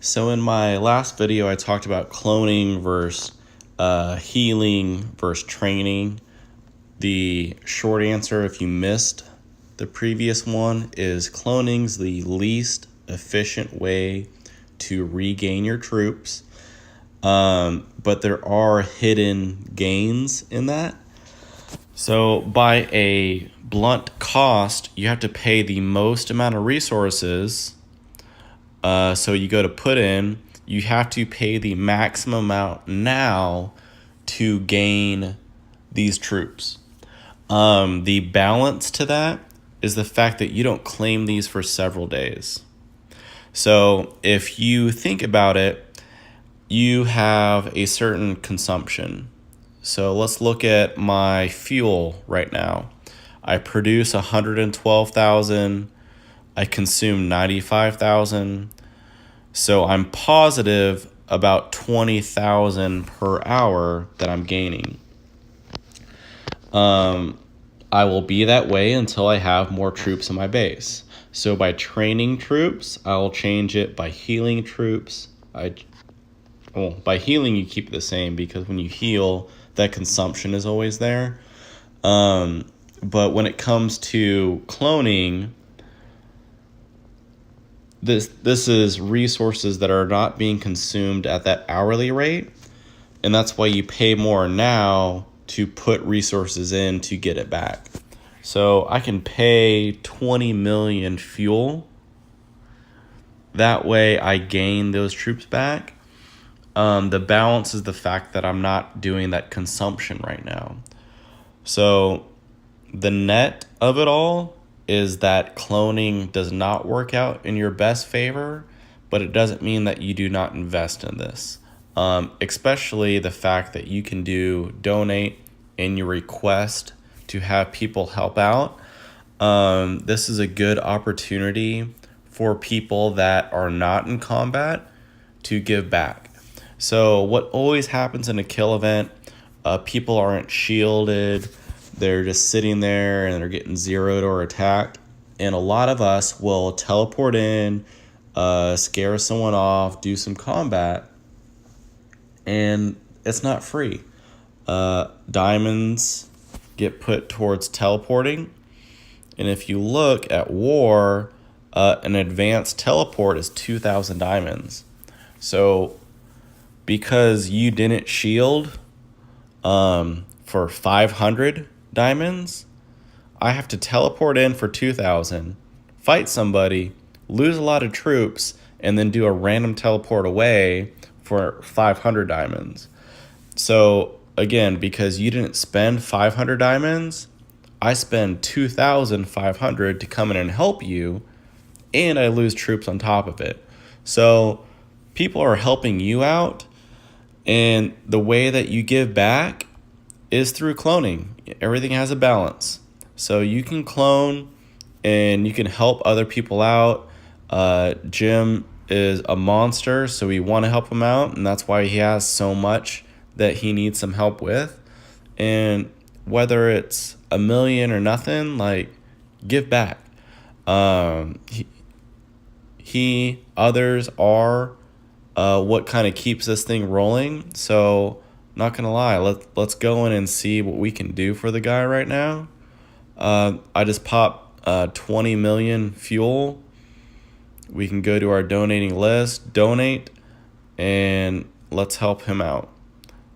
So in my last video, I talked about cloning versus healing versus training. The short answer, if you missed the previous one, is cloning's the least efficient way to regain your troops. But there are hidden gains in that. So by a blunt cost, you have to pay the most amount of resources. So you go to put in, you have to pay the maximum amount now to gain these troops. The balance to that is the fact that you don't claim these for several days. So if you think about it, you have a certain consumption. So let's look at my fuel right now. I produce 112,000. I consume 95,000. So I'm positive about 20,000 per hour that I'm gaining. I will be that way until I have more troops in my base. So by training troops, I'll change it. By healing troops, by healing you keep it the same, because when you heal, that consumption is always there. But when it comes to cloning, this is resources that are not being consumed at that hourly rate, and that's why you pay more now to put resources in to get it back. So I can pay 20 million fuel. That way I gain those troops back. The balance is the fact that I'm not doing that consumption right now. So the net of it all is that cloning does not work out in your best favor, but it doesn't mean that you do not invest in this. Especially the fact that you can donate and you request to have people help out. This is a good opportunity for people that are not in combat to give back. So what always happens in a kill event, people aren't shielded. They're just sitting there and they're getting zeroed or attacked. And a lot of us will teleport in, scare someone off, do some combat, and it's not free. Diamonds get put towards teleporting. And if you look at war, an advanced teleport is 2,000 diamonds. So because you didn't shield for 500 diamonds, I have to teleport in for 2,000, fight somebody, lose a lot of troops, and then do a random teleport away for 500 diamonds. So again, because you didn't spend 500 diamonds, I spend 2,500 to come in and help you, and I lose troops on top of it. So people are helping you out, and the way that you give back is through cloning. Everything has a balance. So you can clone and you can help other people out. Jim is a monster, so we want to help him out, and that's why he has so much that he needs some help with. And whether it's a million or nothing, like, give back. Others are what kind of keeps this thing rolling. So not gonna lie, let's go in and see what we can do for the guy right now. I just popped 20 million fuel. We can go to our donating list, donate, and let's help him out.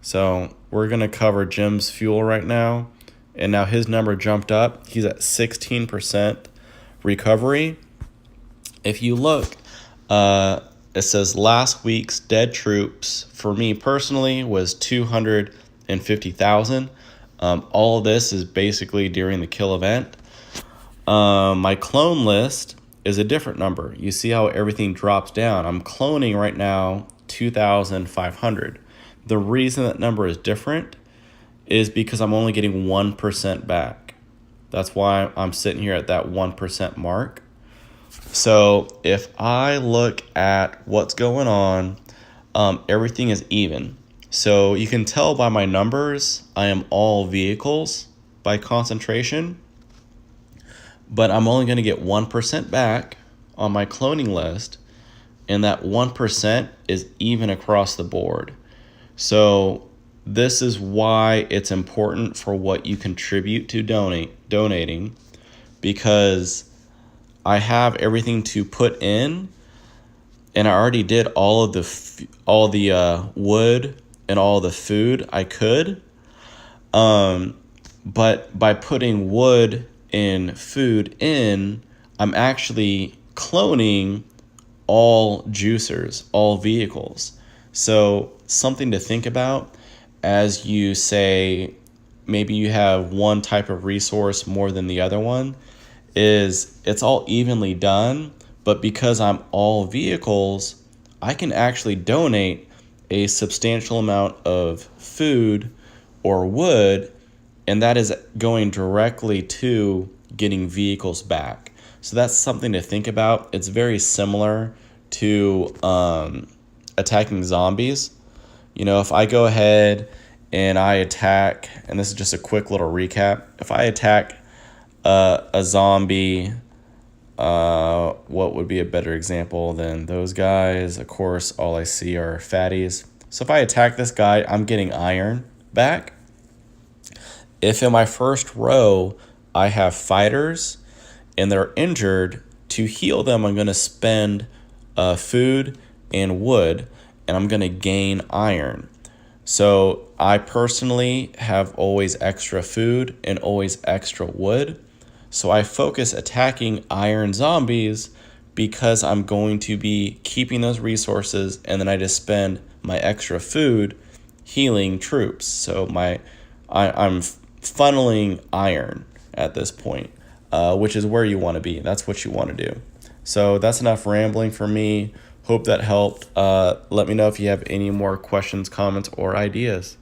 So we're gonna cover Jim's fuel right now, and now his number jumped up. He's at 16% recovery. If you look, it says last week's dead troops for me personally was 250,000. All of this is basically during the kill event. My clone list is a different number. You see how everything drops down. I'm cloning right now 2,500. The reason that number is different is because I'm only getting 1% back. That's why I'm sitting here at that 1% mark. So if I look at what's going on, everything is even. So you can tell by my numbers, I am all vehicles by concentration, but I'm only going to get 1% back on my cloning list, and that 1% is even across the board. So this is why it's important for what you contribute to donating, because I have everything to put in, and I already did all the wood and all the food I could. But by putting wood and food in, I'm actually cloning all juicers, all vehicles. So something to think about as you say maybe you have one type of resource more than the other one is it's all evenly done, but because I'm all vehicles, I can actually donate a substantial amount of food or wood, and that is going directly to getting vehicles back. So that's something to think about. It's very similar to attacking zombies. You know, if I go ahead and I attack, and this is just a quick little recap, if I attack a zombie, what would be a better example than those guys? Of course, all I see are fatties. So if I attack this guy, I'm getting iron back. If in my first row I have fighters and they're injured, to heal them, I'm going to spend food and wood, and I'm going to gain iron. So I personally have always extra food and always extra wood. So I focus attacking iron zombies because I'm going to be keeping those resources, and then I just spend my extra food healing troops. So I'm funneling iron at this point, which is where you want to be. That's what you want to do. So that's enough rambling for me. Hope that helped. Let me know if you have any more questions, comments, or ideas.